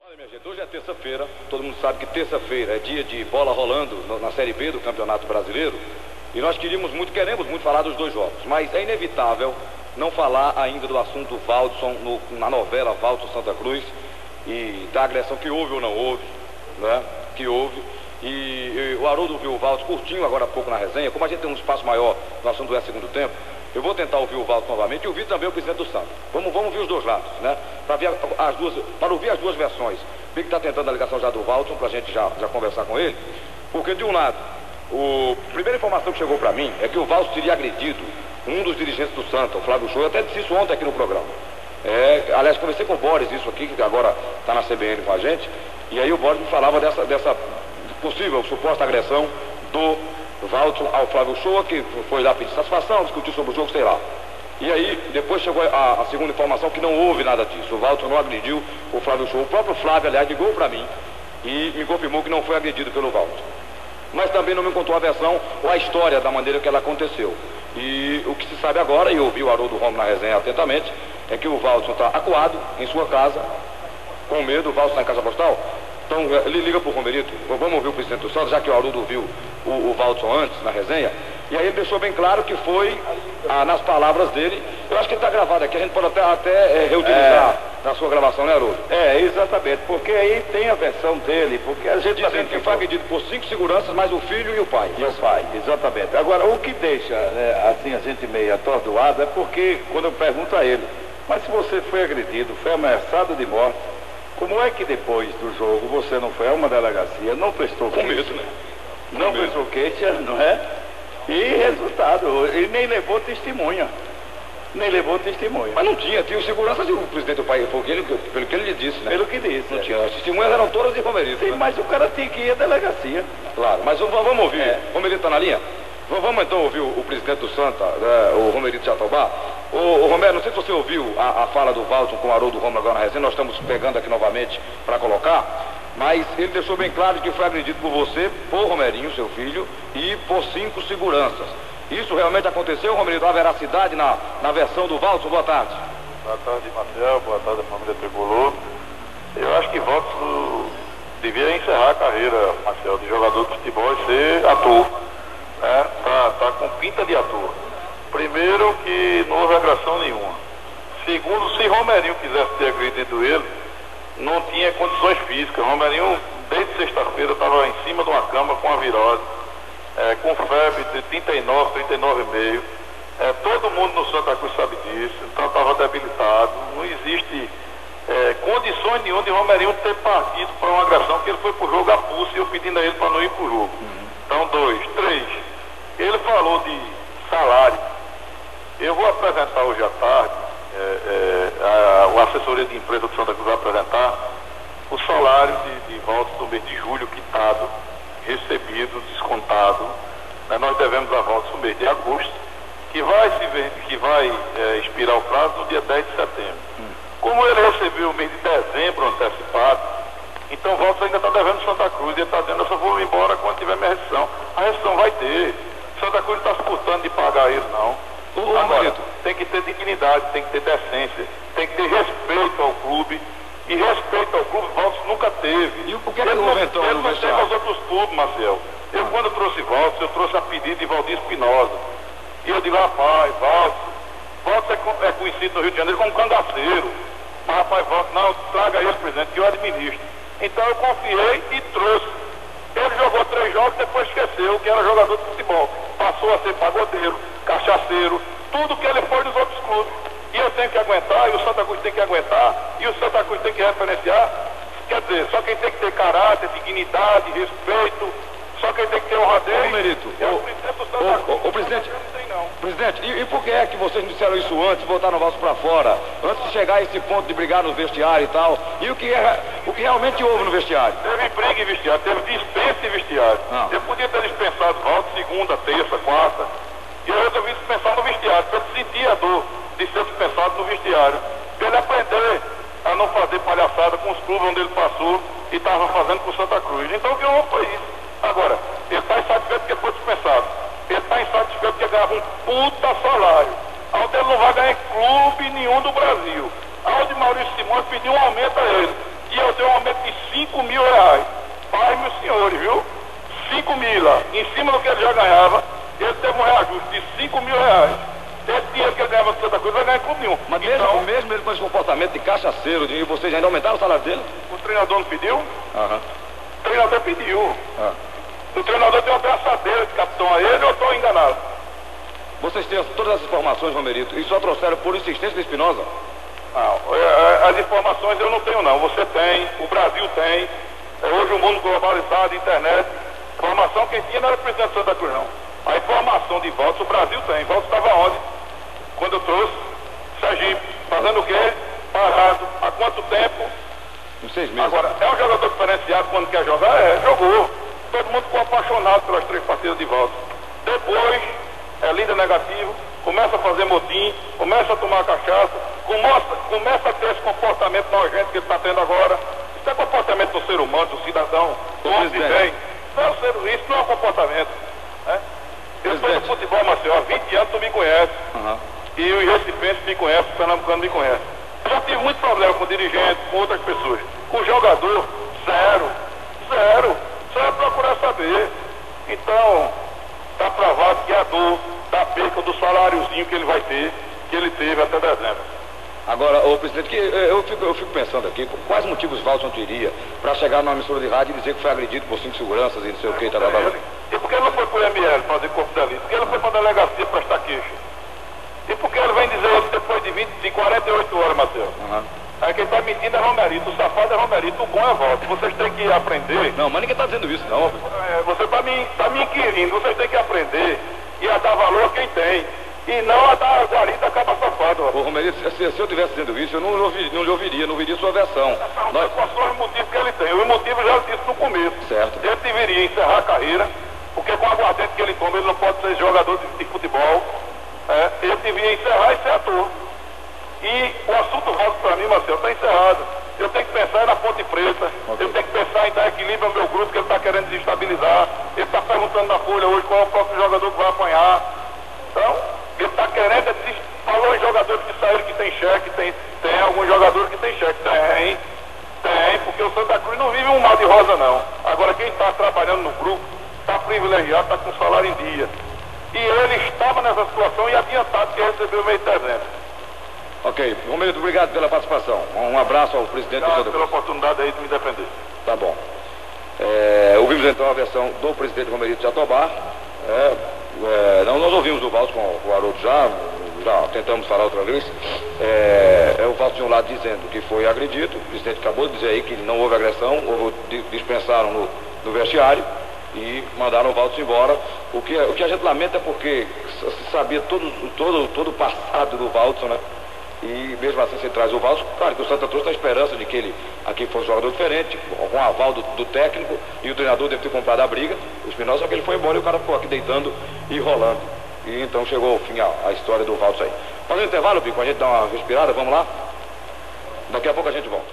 Olha, minha gente, hoje é terça-feira, todo mundo sabe que terça-feira é dia de bola rolando na Série B do Campeonato Brasileiro, e nós queremos muito falar dos dois jogos, mas é inevitável não falar ainda do assunto Valdson na novela Valdson Santa Cruz, e da agressão que houve ou não houve, né? Que houve. E o Haroldo viu o Valdson curtinho agora há pouco na resenha. Como a gente tem um espaço maior no assunto do segundo tempo, eu vou tentar ouvir o Valdson novamente e ouvir também o presidente do Santos. Vamos ouvir os dois lados, né? Para ouvir as duas versões. O Pique está tentando a ligação já do Valdson, para a gente já conversar com ele. Porque, de um lado, a primeira informação que chegou para mim é que o Valdson teria agredido um dos dirigentes do Santos, o Flávio Show. Eu até disse isso ontem aqui no programa. Aliás, conversei com o Boris, isso aqui, que agora está na CBN com a gente. E aí o Boris me falava dessa possível, suposta agressão do Valdson ao Flávio Shoa, que foi lá pedir satisfação, discutir sobre o jogo, sei lá. E aí, depois chegou a segunda informação que não houve nada disso. O Valdson não agrediu o Flávio Shoa. O próprio Flávio, aliás, ligou para mim e me confirmou que não foi agredido pelo Valdson. Mas também não me contou a versão ou a história da maneira que ela aconteceu. E o que se sabe agora, e eu ouvi o Haroldo Romo na resenha atentamente, é que o Valdson está acuado em sua casa, com medo. O Valdson está em casa postal. Então, ele liga para o Romerito. Vamos ouvir o presidente do Santos, já que o Haroldo viu o Valdson antes, na resenha. E aí ele deixou bem claro que foi, nas palavras dele, eu acho que ele está gravado aqui, a gente pode até reutilizar na sua gravação, né, Haroldo? Exatamente, porque aí tem a versão dele, porque a gente dizendo que foi agredido por 5 seguranças, mais o filho e o pai. E o pai, exatamente. Agora, o que deixa, assim, a gente meio atordoado é porque, quando eu pergunto a ele, mas se você foi agredido, foi ameaçado de morte, como é que depois do jogo você não foi a uma delegacia, não prestou queixa? Com medo, né? Não prestou queixa, não é? E resultado, ele nem levou testemunha. Mas não tinha os seguranças e o presidente do pai, pelo que ele disse, né? Pelo que disse. Não tinha. As testemunhas eram todas de Romerito. Sim, né? mas o cara tem que ir à delegacia. Claro, mas vamos ouvir. Romerito está na linha? Vamos então ouvir o presidente do Santa, o Romerito Jatobá. Ô Romero, não sei se você ouviu a fala do Valdson com o Haroldo Romo agora na resenha, nós estamos pegando aqui novamente para colocar, mas ele deixou bem claro que foi agredido por você, por Romerinho, seu filho, e por 5 seguranças. Isso realmente aconteceu, Romerito? Há veracidade na versão do Valdson? Boa tarde. Boa tarde, Marcel. Boa tarde, família Tricolor. Eu acho que Valdson devia encerrar a carreira, Marcel, de jogador de futebol e ser ator. Tá com pinta de ator. Primeiro, que não houve agressão nenhuma. Segundo, se Romerinho quisesse ter agredido ele, não tinha condições físicas. Romerinho, desde sexta-feira, estava em cima de uma cama com a virose, com febre de 39, 39,5. Todo mundo no Santa Cruz sabe disso, então estava debilitado. Não existe condições nenhuma de Romerinho ter partido para uma agressão, que ele foi pro jogo a pulso e eu pedindo a ele para não ir pro jogo. Então, 2, 3. Ele falou de salário. Eu vou apresentar hoje à tarde, a assessoria de empresa do Santa Cruz vai apresentar o salário de volta do mês de julho quitado, recebido, descontado. Nós devemos a volta do mês de agosto, que vai expirar o prazo no dia 10 de setembro. Como ele recebeu o mês de dezembro antecipado, então o Valdson ainda está devendo Santa Cruz, ele está dizendo, eu só vou embora quando tiver minha rescisão. A rescisão vai ter. Santa Cruz não está se custando de pagar ele, não. Agora, tem que ter dignidade, tem que ter decência, tem que ter respeito ao clube. E respeito ao clube, Valdson nunca teve. E o que é que ele inventou no vestiário? Ele não teve aos outros clubes, Marcel. Quando trouxe Valdson, eu trouxe a pedido de Valdir Espinosa. E eu digo, rapaz, Valdson é conhecido no Rio de Janeiro como cangaceiro. Mas, rapaz, Valdson, não, traga esse presidente que eu administro. Então eu confiei e trouxe. Ele jogou 3 jogos e depois esqueceu que era jogador de futebol. Passou a ser pagodeiro, cachaceiro, tudo que ele foi nos outros clubes. E eu tenho que aguentar, e o Santa Cruz tem que aguentar, e o Santa Cruz tem que referenciar. Quer dizer, só quem tem que ter caráter, dignidade, respeito, só quem tem que ter honradez. Romerito, o presidente, presidente, e por que é que vocês não disseram isso antes, botaram o Valdson para fora, antes de chegar a esse ponto de brigar no vestiário e tal? E o que realmente houve no vestiário? Teve briga em vestiário, teve dispensa em vestiário. Eu podia ter dispensado Valdson segunda, terça, quarta, e eu resolvi dispensar no vestiário, para ele sentir a dor de ser dispensado no vestiário, para ele aprender a não fazer palhaçada com os clubes onde ele passou e estava fazendo com o Santa Cruz. Então o que houve foi isso. Agora, ele está insatisfeito porque foi dispensado. Ele está insatisfeito porque ganhava um puta salário, onde ele não vai ganhar em clube nenhum do Brasil. Onde Maurício Simões pediu um aumento a ele. E eu dei um aumento ganhava do Santa Cruz, vai ganhar em clube nenhum. Mas então, mesmo ele com esse comportamento de cachaceiro, e vocês ainda aumentaram o salário dele? o treinador não pediu? Aham. O treinador pediu. Ah. O treinador deu uma braçadeira de capitão a ele, eu estou enganado. Vocês têm todas as informações, Romerito, e só trouxeram por insistência de Espinosa? Não, as informações eu não tenho não. Você tem, o Brasil tem. Hoje o mundo globalizado, internet. Informação quem tinha não era o presidente de Santa Cruz, não. A informação de votos o Brasil tem. Votos estava onde? Quando eu trouxe Sergipe. Fazendo o quê? Parado. Há quanto tempo? Uns 6 meses. Agora, é um jogador diferenciado quando quer jogar? É, jogou. Todo mundo ficou apaixonado pelas 3 partidas de volta. Depois, é líder negativo, começa a fazer motim, começa a tomar cachaça, começa a ter esse comportamento nojento que ele está tendo agora. Isso é comportamento do ser humano, do cidadão, do homem de bem. Isso não é um comportamento. Né? Eu estou no futebol, Marcelo, há 20 anos tu me conhece. Uhum. E os recipientes me conhecem, o pernambucano me conhece. Eu já tive muito problema com dirigentes, com outras pessoas. Com jogador, zero. Só é procurar saber. Então, está provado que a dor da perca do saláriozinho que ele vai ter, que ele teve até dezembro. Agora, ô presidente, eu fico pensando aqui, quais motivos Valson teria para chegar numa emissora de rádio e dizer que foi agredido por 5 seguranças e não sei o que, E por que ele não foi para o ML fazer corpo de delito? Por que ele não foi para a delegacia prestar queixa? E por que ele vem dizer isso depois de 48 horas, Matheus? Uhum. Aí quem está mentindo é Romerito, o safado é Romerito, o bom é voto. Vocês têm que aprender. Não, mas ninguém está dizendo isso, não. Você está me inquirindo, vocês têm que aprender e a dar valor a quem tem. E não a dar guarida a caba safado. Ô Romerito, se eu estivesse dizendo isso, eu não lhe ouviria sua versão. Quais são os motivos que ele tem? Os motivos já disse no começo. Certo. Ele deveria encerrar a carreira, porque com a aguardente que ele toma, ele não pode ser jogador de futebol. Ele deveria encerrar e ser ator. E o assunto Valson para mim, Marcelo, está encerrado. Eu tenho que pensar na Ponte Preta, eu tenho que pensar em dar equilíbrio ao meu grupo, que ele está querendo desestabilizar. Ele está perguntando na Folha hoje qual é o próximo jogador que vai apanhar. Então, ele está querendo, falou em jogadores que saíram que tem cheque, tem alguns jogadores que tem cheque. Tem, porque o Santa Cruz não vive um mar de rosa, não. Agora, quem está trabalhando no grupo, está privilegiado, está com salário em dia. E ele estava nessa situação e adiantado que recebeu meio de dezembro. Ok, Romerito, obrigado pela participação. Um abraço ao presidente do Santa Cruz. Pela oportunidade aí de me defender. Tá bom. Ouvimos então a versão do presidente Romerito Jatobá. Nós ouvimos o Valson com o Haroldo já tentamos falar outra vez. O Valson de um lado dizendo que foi agredido, o presidente acabou de dizer aí que não houve agressão, dispensaram no vestiário e mandaram o Valson embora. O que a gente lamenta é porque se sabia todo o passado do Valson, né? E mesmo assim você traz o Valson. Claro que o Santa trouxe a esperança de que ele aqui fosse um jogador diferente, com o aval do técnico, e o treinador deve ter comprado a briga, o Espinosa, só que ele foi embora e o cara ficou aqui deitando e rolando. E então chegou ao fim a história do Valson aí. Fazendo intervalo, Pico, a gente dá uma respirada, vamos lá? Daqui a pouco a gente volta.